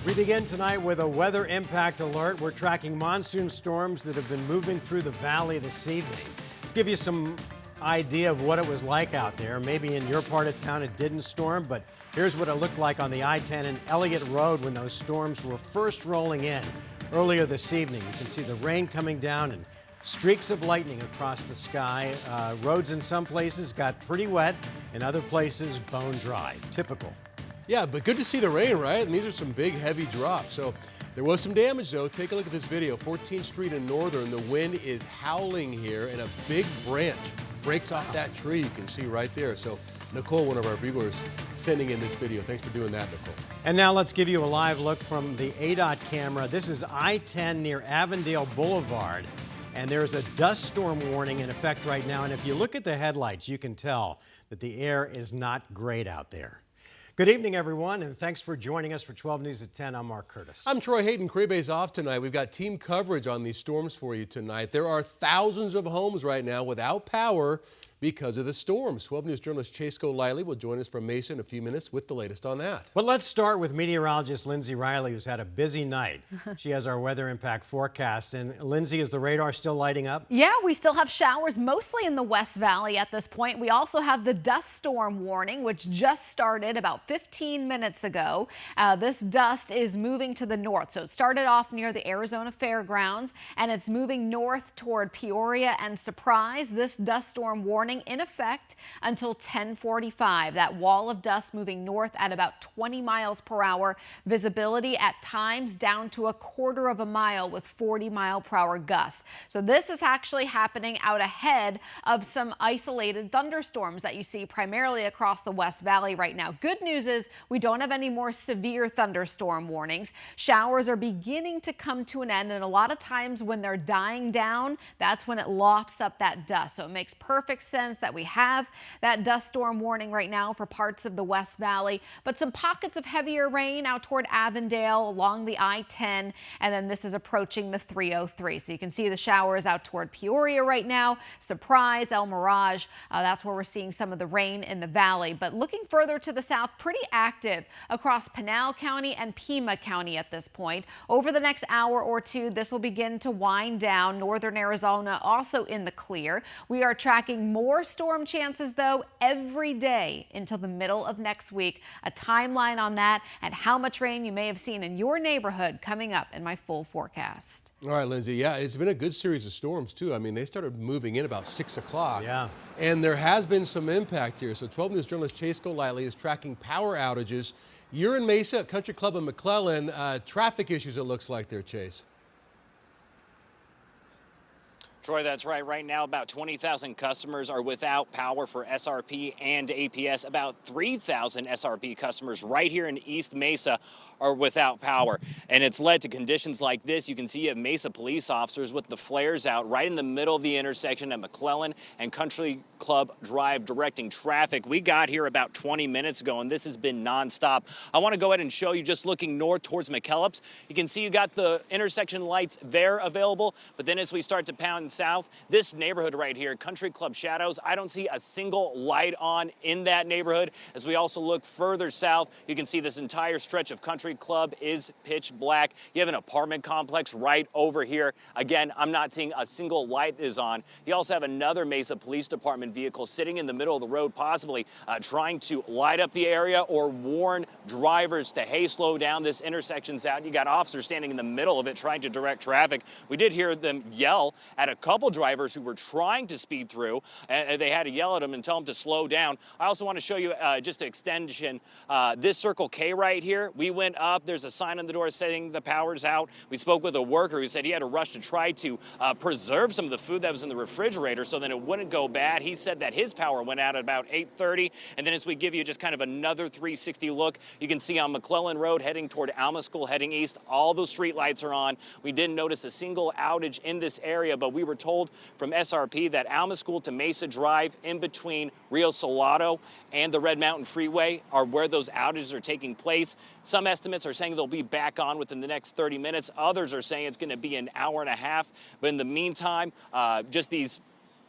We begin tonight with a weather impact alert. We're tracking monsoon storms that have been moving through the valley this evening. Let's give you some idea of what it was like out there. Maybe in your part of town it didn't storm, but here's what it looked like on the I-10 and Elliott Road when those storms were first rolling in earlier this evening. You can see the rain coming down and streaks of lightning across the sky. Roads in some places got pretty wet, in other places bone dry. Typical. Yeah, but good to see the rain, right? And these are some big, heavy drops. So there was some damage, though. Take a look at this video. 14th Street in Northern, the wind is howling here, and a big branch breaks off that tree you can see right there. So Nicole, one of our viewers, sending in this video. Thanks for doing that, Nicole. And now let's give you a live look from the ADOT camera. This is I-10 near Avondale Boulevard, and there's a dust storm warning in effect right now. And if you look at the headlights, you can tell that the air is not great out there. Good evening, everyone, and thanks for joining us for 12 News at 10. I'm Mark Curtis. I'm Troy Hayden. Crebay's off tonight. We've got team coverage on these storms for you tonight. There are thousands of homes right now without power because of the storms. 12 News journalist Chase Golightly will join us from Mesa in a few minutes with the latest on that. But let's start with meteorologist Lindsay Riley, who's had a busy night. She has our weather impact forecast. And Lindsay, is the radar still lighting up? Yeah, we still have showers mostly in the West Valley at this point. We also have the dust storm warning, which just started about 15 minutes ago. This dust is moving to the north. So it started off near the Arizona Fairgrounds, and it's moving north toward Peoria and Surprise. This dust storm warning in effect until 10:45. That wall of dust moving north at about 20 miles per hour. Visibility at times down to a quarter of a mile with 40-mile-per-hour gusts. So this is actually happening out ahead of some isolated thunderstorms that you see primarily across the West Valley right now. Good news is we don't have any more severe thunderstorm warnings. Showers are beginning to come to an end, and a lot of times when they're dying down, that's when it lofts up that dust. So it makes perfect sense that we have that dust storm warning right now for parts of the West Valley, but some pockets of heavier rain out toward Avondale along the I-10, and then this is approaching the 303. So you can see the showers out toward Peoria right now, Surprise, El Mirage. That's where we're seeing some of the rain in the valley. But looking further to the south, pretty active across Pinal County and Pima County at this point. Over the next hour or two, this will begin to wind down. Northern Arizona also in the clear. We are tracking more storm chances, though, every day until the middle of next week. A timeline on that and how much rain you may have seen in your neighborhood coming up in my full forecast. All right, Lindsay. Yeah, it's been a good series of storms, too. I mean, they started moving in about 6 o'clock. Yeah. And there has been some impact here. So 12 News journalist Chase Golightly is tracking power outages. You're in Mesa at Country Club in McClellan. Traffic issues, it looks like there, Chase. Troy, that's right. Right now, about 20,000 customers are without power for SRP and APS. About 3,000 SRP customers right here in East Mesa are without power. And it's led to conditions like this. You can see you have Mesa police officers with the flares out right in the middle of the intersection at McClellan and Country Club Drive directing traffic. We got here about 20 minutes ago, and this has been nonstop. I want to go ahead and show you just looking north towards McKellips. You can see you got the intersection lights there available, but then as we start to pound south, this neighborhood right here, Country Club Shadows, I don't see a single light on in that neighborhood. As we also look further south, you can see this entire stretch of Country Club is pitch black. You have an apartment complex right over here. Again, I'm not seeing a single light is on. You also have another Mesa Police Department vehicle sitting in the middle of the road, possibly trying to light up the area or warn drivers to, hey, slow down, this intersection's out. You got officers standing in the middle of it trying to direct traffic. We did hear them yell at a couple drivers who were trying to speed through, and they had to yell at them and tell them to slow down. I also want to show you just an extension. This Circle K right here, we went up. There's a sign on the door saying the power's out. We spoke with a worker who said he had to rush to try to preserve some of the food that was in the refrigerator so that it wouldn't go bad. He said that his power went out at about 8:30. And then as we give you just kind of another 360 look, you can see on McClellan Road heading toward Alma School, heading east, all those street lights are on. We didn't notice a single outage in this area, but we were told from SRP that Alma School to Mesa Drive in between Rio Salado and the Red Mountain Freeway are where those outages are taking place. Some estimates are saying they'll be back on within the next 30 minutes. Others are saying it's going to be an hour and a half. But in the meantime, just these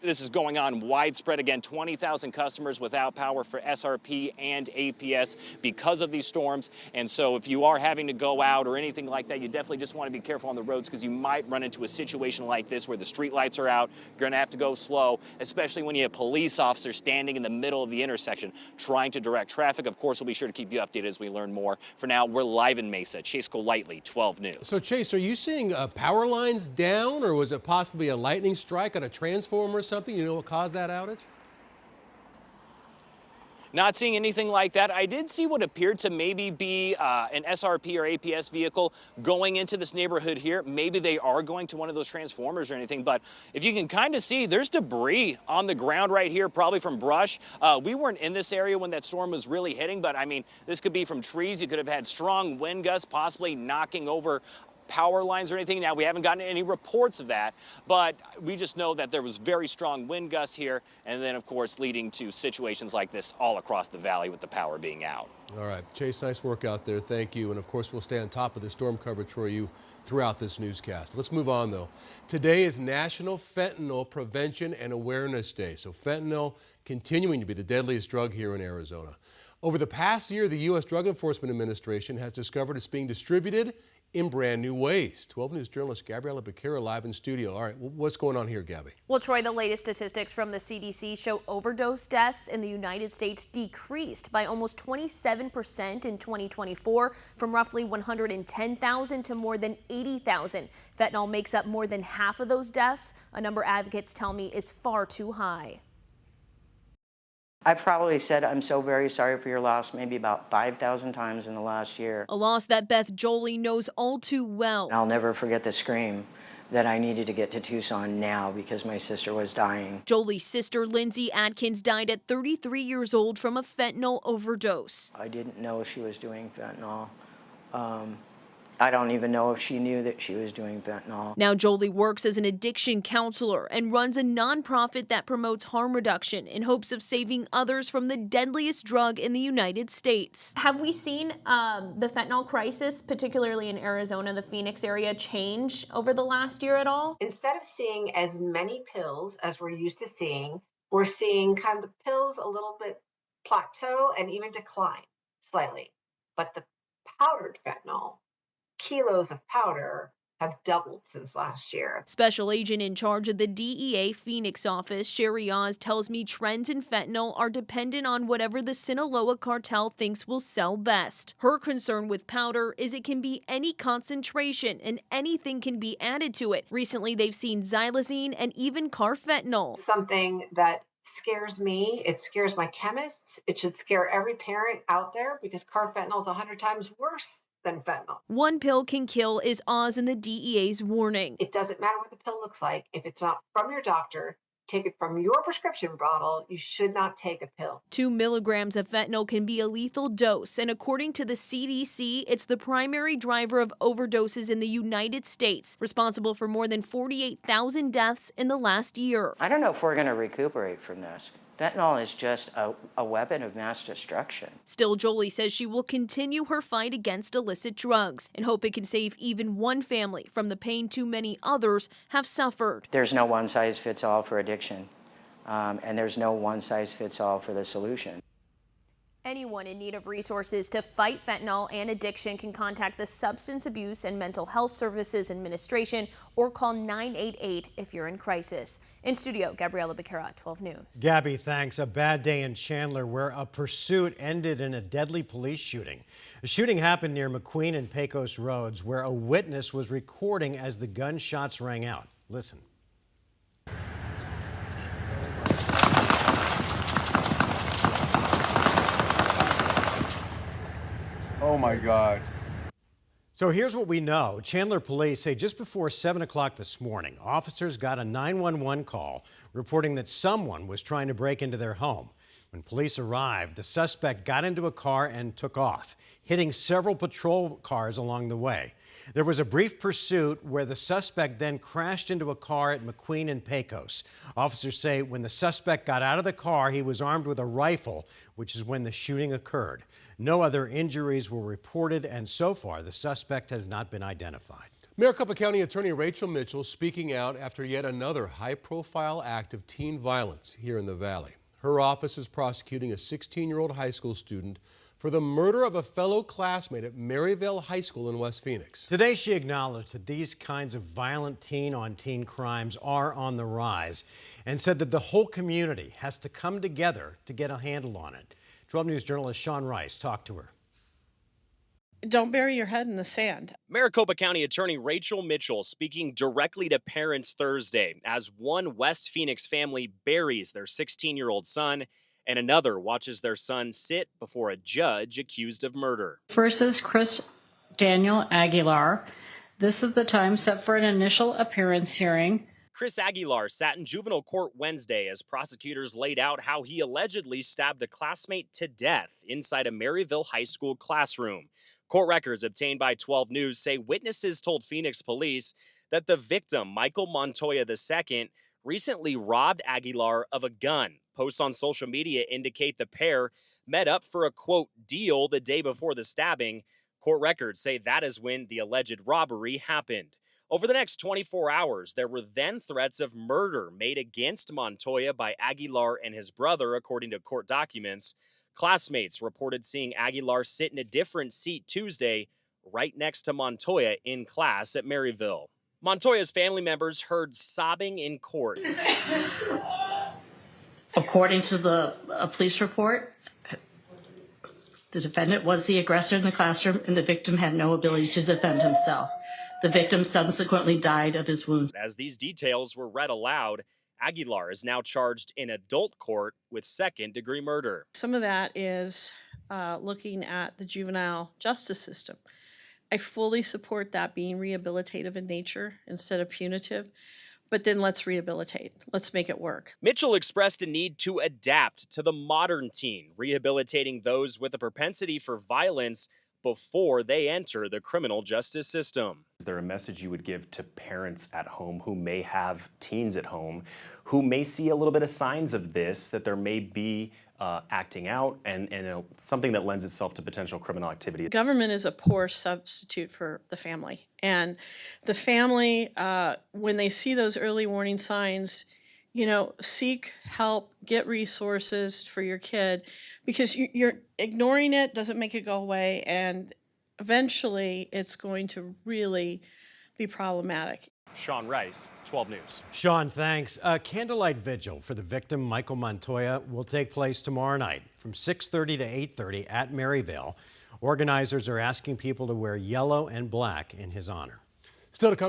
this is going on widespread. Again, 20,000 customers without power for SRP and APS because of these storms. And so if you are having to go out or anything like that, you definitely just want to be careful on the roads because you might run into a situation like this where the street lights are out. You're going to have to go slow, especially when you have police officers standing in the middle of the intersection trying to direct traffic. Of course, we'll be sure to keep you updated as we learn more. For now, we're live in Mesa. Chase Golightly, 12 News. So Chase, are you seeing power lines down, or was it possibly a lightning strike on a transformer or something? You know what caused that outage? Not seeing anything like that. I did see what appeared to maybe be an SRP or APS vehicle going into this neighborhood here. Maybe they are going to one of those transformers or anything, but if you can kind of see, there's debris on the ground right here, probably from brush. We weren't in this area when that storm was really hitting, but I mean, this could be from trees. You could have had strong wind gusts, possibly knocking over power lines or anything. Now, we haven't gotten any reports of that, but we just know that there was very strong wind gusts here, and then, of course, leading to situations like this all across the valley with the power being out. All right, Chase, nice work out there. Thank you. And, of course, we'll stay on top of the storm coverage for you throughout this newscast. Let's move on, though. Today is National Fentanyl Prevention and Awareness Day. So fentanyl continuing to be the deadliest drug here in Arizona. Over the past year, the U.S. Drug Enforcement Administration has discovered it's being distributed in brand new ways. 12 News journalist Gabriela Becerra live in studio. All right, what's going on here, Gabby? Well, Troy, the latest statistics from the CDC show overdose deaths in the United States decreased by almost 27% in 2024, from roughly 110,000 to more than 80,000. Fentanyl makes up more than half of those deaths, a number advocates tell me is far too high. I've probably said I'm so very sorry for your loss maybe about 5,000 times in the last year. A loss that Beth Jolie knows all too well. I'll never forget the scream that I needed to get to Tucson now because my sister was dying. Jolie's sister, Lindsay Atkins, died at 33 years old from a fentanyl overdose. I didn't know she was doing fentanyl. I don't even know if she knew that she was doing fentanyl. Now Jolie works as an addiction counselor and runs a nonprofit that promotes harm reduction in hopes of saving others from the deadliest drug in the United States. Have we seen the fentanyl crisis, particularly in Arizona, the Phoenix area, change over the last year at all? Instead of seeing as many pills as we're used to seeing, we're seeing kind of the pills a little bit plateau and even decline slightly. But the powdered fentanyl, kilos of powder, have doubled since last year. Special agent in charge of the DEA Phoenix office, Sherry Oz, tells me trends in fentanyl are dependent on whatever the Sinaloa cartel thinks will sell best. Her concern with powder is it can be any concentration and anything can be added to it. Recently, they've seen xylazine and even carfentanil. Something that scares me, it scares my chemists, it should scare every parent out there because carfentanil is 100 times worse than fentanyl. One pill can kill is Oz and the DEA's warning. It doesn't matter what the pill looks like. If it's not from your doctor, take it from your prescription bottle. You should not take a pill. 2 milligrams of fentanyl can be a lethal dose, and according to the CDC, it's the primary driver of overdoses in the United States, responsible for more than 48,000 deaths in the last year. I don't know if we're going to recuperate from this. Fentanyl is just a weapon of mass destruction. Still, Jolie says she will continue her fight against illicit drugs and hope it can save even one family from the pain too many others have suffered. There's no one-size-fits-all for addiction, and there's no one-size-fits-all for the solution. Anyone in need of resources to fight fentanyl and addiction can contact the Substance Abuse and Mental Health Services Administration or call 988 if you're in crisis. In studio, Gabriela Becerra, 12 News. Gabby, thanks. A bad day in Chandler where a pursuit ended in a deadly police shooting. The shooting happened near McQueen and Pecos Roads where a witness was recording as the gunshots rang out. Listen. Oh my God. So here's what we know. Chandler police say just before 7 o'clock this morning, officers got a 911 call reporting that someone was trying to break into their home. When police arrived, the suspect got into a car and took off, hitting several patrol cars along the way. There was a brief pursuit where the suspect then crashed into a car at McQueen and Pecos. Officers say when the suspect got out of the car, he was armed with a rifle, which is when the shooting occurred. No other injuries were reported, and so far, the suspect has not been identified. Maricopa County Attorney Rachel Mitchell speaking out after yet another high-profile act of teen violence here in the Valley. Her office is prosecuting a 16-year-old high school student for the murder of a fellow classmate at Maryville High School in West Phoenix. Today, she acknowledged that these kinds of violent teen-on-teen crimes are on the rise and said that the whole community has to come together to get a handle on it. 12 News journalist Sean Rice talked to her. Don't bury your head in the sand. Maricopa County Attorney Rachel Mitchell speaking directly to parents Thursday as one West Phoenix family buries their 16-year-old son and another watches their son sit before a judge accused of murder. First is Chris Daniel Aguilar. This is the time set for an initial appearance hearing. Chris Aguilar sat in juvenile court Wednesday as prosecutors laid out how he allegedly stabbed a classmate to death inside a Maryville High School classroom. Court records obtained by 12 News say witnesses told Phoenix police that the victim, Michael Montoya II, recently robbed Aguilar of a gun. Posts on social media indicate the pair met up for a, quote, deal the day before the stabbing. Court records say that is when the alleged robbery happened. Over the next 24 hours, there were then threats of murder made against Montoya by Aguilar and his brother, according to court documents. Classmates reported seeing Aguilar sit in a different seat Tuesday, right next to Montoya in class at Maryville. Montoya's family members heard sobbing in court. According to the police report, the defendant was the aggressor in the classroom and the victim had no ability to defend himself. The victim subsequently died of his wounds. As these details were read aloud, Aguilar is now charged in adult court with second-degree murder. Some of that is looking at the juvenile justice system. I fully support that being rehabilitative in nature instead of punitive. But then let's rehabilitate. Let's make it work. Mitchell expressed a need to adapt to the modern teen, rehabilitating those with a propensity for violence before they enter the criminal justice system. Is there a message you would give to parents at home who may have teens at home who may see a little bit of signs of this, that there may be acting out and something that lends itself to potential criminal activity? Government is a poor substitute for the family. And the family, when they see those early warning signs, seek help, get resources for your kid, because you're ignoring it doesn't make it go away, and eventually it's going to really be problematic. Sean Rice, 12 News. Sean, thanks. A candlelight vigil for the victim, Michael Montoya, will take place tomorrow night from 6:30 to 8:30 at Maryville. Organizers are asking people to wear yellow and black in his honor. Still to come.